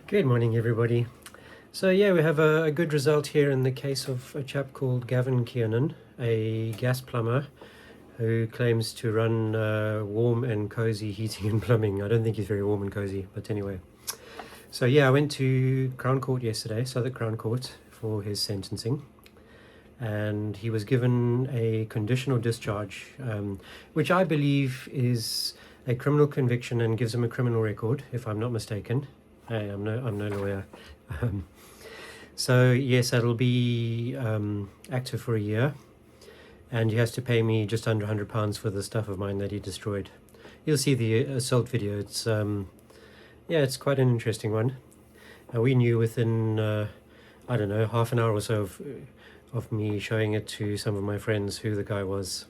Good morning, everybody. So yeah, we have a good result here in the case of a chap called Gavin Kiernan, a gas plumber who claims to run warm and cozy heating and plumbing. I don't think he's very warm and cozy, but anyway. So yeah, I went to Crown Court yesterday, Southwark Crown Court, for his sentencing. And he was given a conditional discharge, which I believe is a criminal conviction and gives him a criminal record, if I'm not mistaken. Hey, I'm no lawyer. So yes, that'll be active for a year, and he has to pay me just under £100 for the stuff of mine that he destroyed. You'll see the assault video. It's yeah, it's quite an interesting one. We knew within I don't know, half an hour or so of me showing it to some of my friends who the guy was.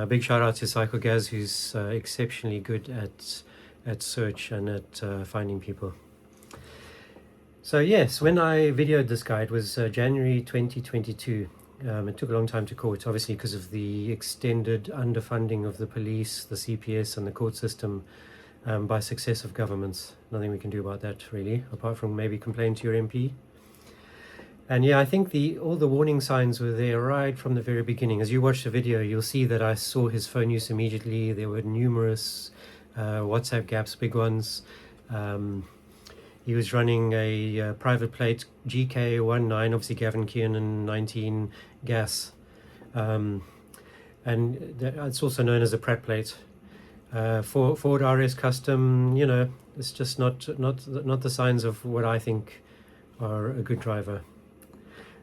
Big shout out to CyclingMikey, who's exceptionally good at search and at finding people. So yes, when I videoed this guy, it was January 2022. It took a long time to court, obviously because of the extended underfunding of the police, the CPS and the court system by successive governments. Nothing we can do about that really, apart from maybe complain to your MP. And yeah, I think all the warning signs were there right from the very beginning. As you watch the video, you'll see that I saw his phone use immediately. There were numerous WhatsApp gaps, big ones. He was running a private plate GK19, obviously Gavin Kiernan 19GAS, and it's also known as a Pratt plate. Ford RS Custom, you know, it's just not the signs of what I think are a good driver.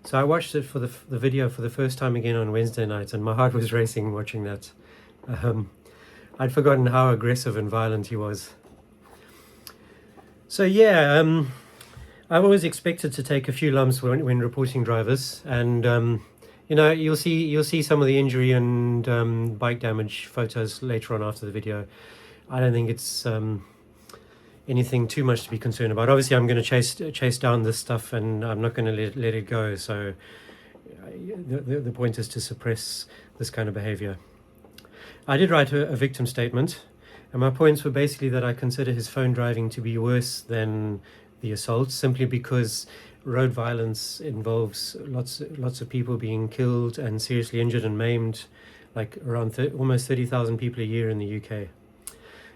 So I watched it for the video for the first time again on Wednesday night, and my heart was racing watching that. I'd forgotten how aggressive and violent he was. So yeah, I've always expected to take a few lumps when reporting drivers, and you know, you'll see some of the injury and bike damage photos later on after the video. I don't think it's anything too much to be concerned about. Obviously, I'm going to chase down this stuff, and I'm not going to let it go. So the point is to suppress this kind of behavior. I did write a victim statement. And my points were basically that I consider his phone driving to be worse than the assault, simply because road violence involves lots of people being killed and seriously injured and maimed, like around almost 30,000 people a year in the UK.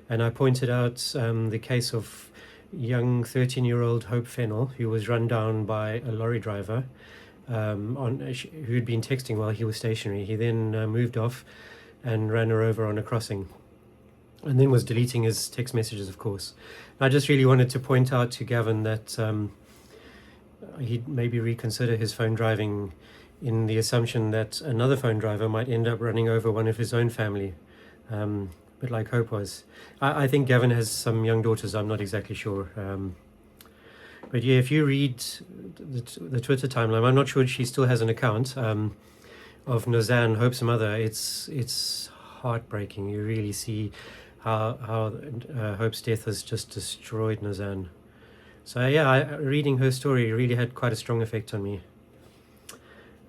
And I pointed out the case of young 13-year-old Hope Fennell, who was run down by a lorry driver who had been texting while he was stationary. He then moved off and ran her over on a crossing, and then was deleting his text messages, of course. I just really wanted to point out to Gavin that he'd maybe reconsider his phone driving, in the assumption that another phone driver might end up running over one of his own family, but like Hope was. I think Gavin has some young daughters, I'm not exactly sure. But yeah, if you read the Twitter timeline, I'm not sure she still has an account, of Nazan, Hope's mother. It's heartbreaking. You really see how Hope's death has just destroyed Nazan. So yeah, reading her story really had quite a strong effect on me.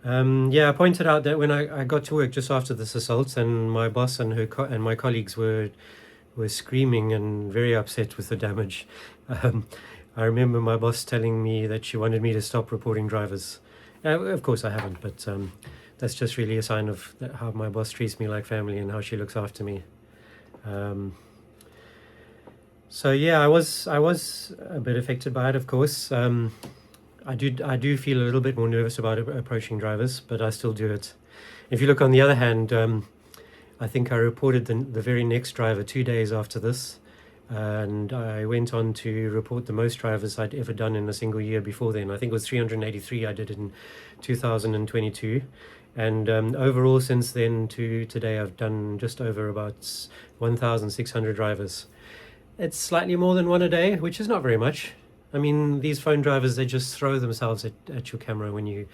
Yeah, I pointed out that when I got to work just after this assault, and my boss and and my colleagues were screaming and very upset with the damage. I remember my boss telling me that she wanted me to stop reporting drivers. Of course I haven't, but that's just really a sign of how my boss treats me like family and how she looks after me. So yeah, I was a bit affected by it, of course. I do feel a little bit more nervous about approaching drivers, but I still do it. If you look on the other hand, I think I reported the very next driver 2 days after this, and I went on to report the most drivers I'd ever done in a single year before then. I think it was 383 I did in 2022. And overall, since then to today, I've done just over about 1,600 drivers. It's slightly more than one a day, which is not very much. I mean, these phone drivers, they just throw themselves at your camera when you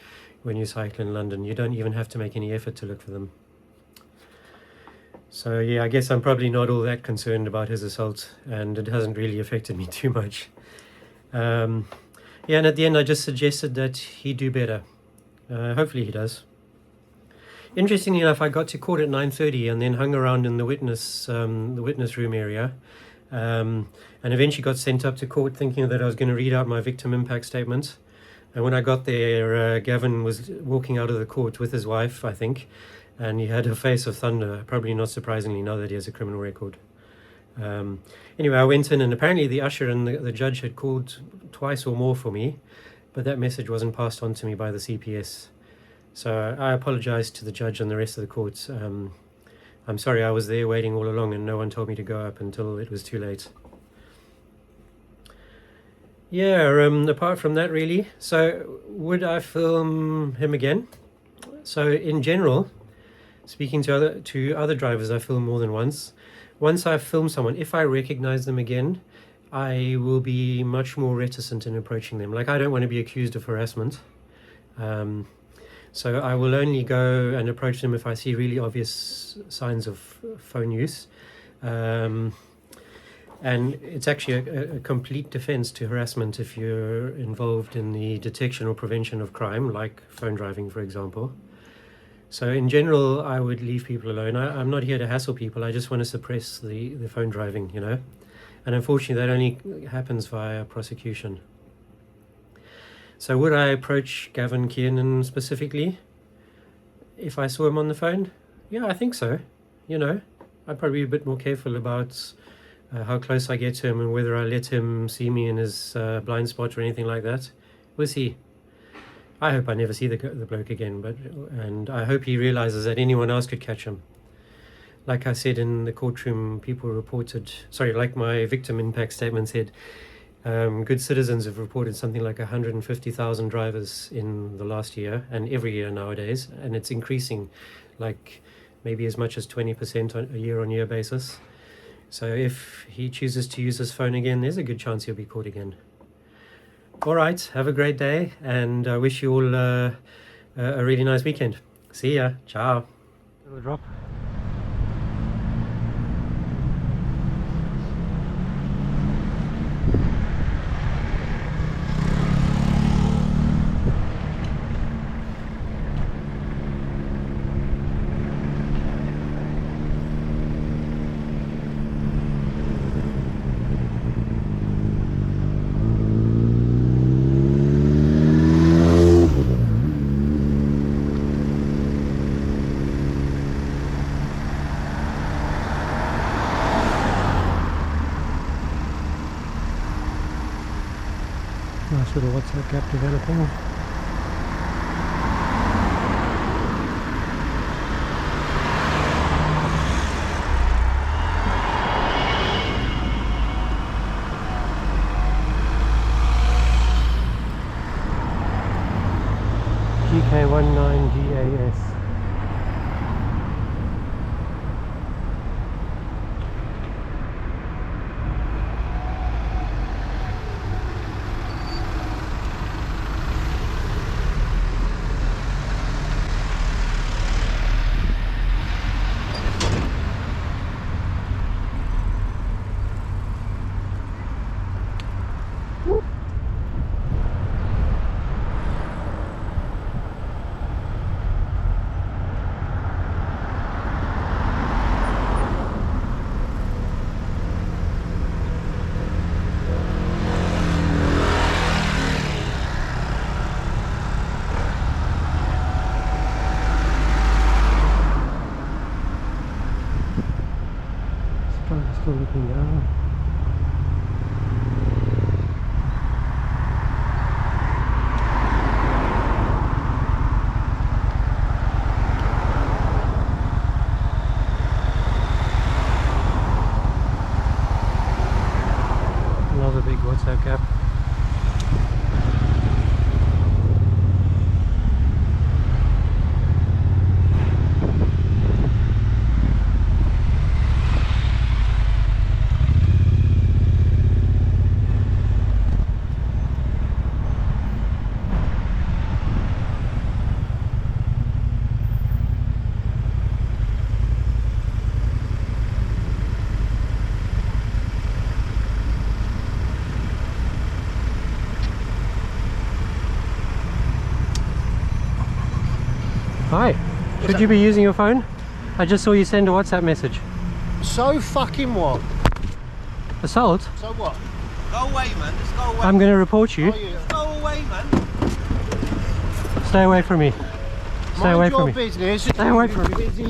cycle in London. You don't even have to make any effort to look for them. So yeah, I guess I'm probably not all that concerned about his assault, and it hasn't really affected me too much. Yeah, and at the end, I just suggested that he do better. Hopefully he does. Interestingly enough, I got to court at 9:30 and then hung around in the witness room area and eventually got sent up to court thinking that I was going to read out my victim impact statement. And when I got there, Gavin was walking out of the court with his wife, I think, and he had a face of thunder, probably not surprisingly now that he has a criminal record. Anyway, I went in, and apparently the usher and the judge had called twice or more for me, but that message wasn't passed on to me by the CPS. So I apologized to the judge and the rest of the court. I'm sorry, I was there waiting all along and no one told me to go up until it was too late. Yeah, apart from that really, so would I film him again? So in general, speaking to other drivers, I film more than once. Once I film someone, if I recognize them again, I will be much more reticent in approaching them. Like, I don't want to be accused of harassment. So I will only go and approach them if I see really obvious signs of phone use. And it's actually a complete defense to harassment if you're involved in the detection or prevention of crime, like phone driving, for example. So in general, I would leave people alone. I'm not here to hassle people. I just want to suppress the phone driving, you know. And unfortunately, that only happens via prosecution. So would I approach Gavin Kiernan specifically if I saw him on the phone? Yeah, I think so. You know, I'd probably be a bit more careful about how close I get to him and whether I let him see me in his blind spot or anything like that. We'll see. I hope I never see the bloke again, and I hope he realizes that anyone else could catch him. Like I said in the courtroom, people reported, like my victim impact statement said, good citizens have reported something like 150,000 drivers in the last year, and every year nowadays, and it's increasing, like maybe as much as 20% on a year-on-year basis. So if he chooses to use his phone again, there's a good chance he'll be caught again. All right, have a great day, and I wish you all a really nice weekend. See ya. Ciao. Little drop. Nice little WhatsApp gap developing. GK19GAS. Still looking down. Another big WhatsApp gap. Hi, should you be using your phone? I just saw you send a WhatsApp message. So fucking what? Assault? So what? Go away, man. Just go away. I'm going to report you. Just go away, man. Stay away from me. Stay away from me. Business. Stay away from me. Busy.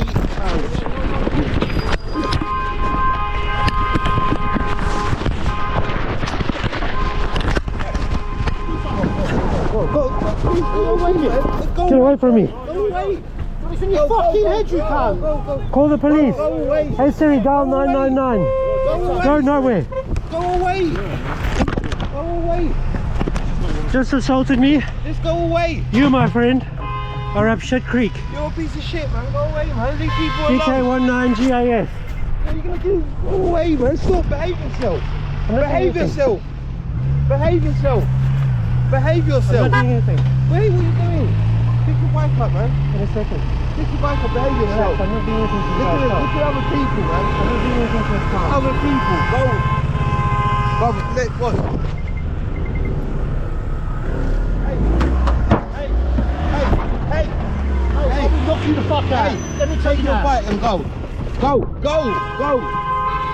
Go away, man. Get away from me. Go away. It's in your fucking head, you can. Call the police. Go away. Hey Siri, dial 999. Go nowhere. Go away. Go away. Just assaulted me. Just go away. You, my friend, are up shit creek. You're a piece of shit, man. Go away, man. Leave people alone. GK19GAS. What are you gonna do? Go away, man. Stop. Behave yourself. Behave yourself. Behave yourself. Behave yourself. I'm not doing anything. Wait, what are you doing? Pick your bike up, man. In a second. Pick your bike up. Behave yourself. I'm not doing anything to Look this car. at other people, man. I'm not doing anything to this car. Other people. Go. Brother, let what? Hey, I'll knock you the fuck out. Let me take your bike and go. Go.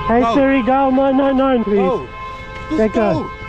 Hey Go. Siri, dial 999 please. Go. Just Let go. go.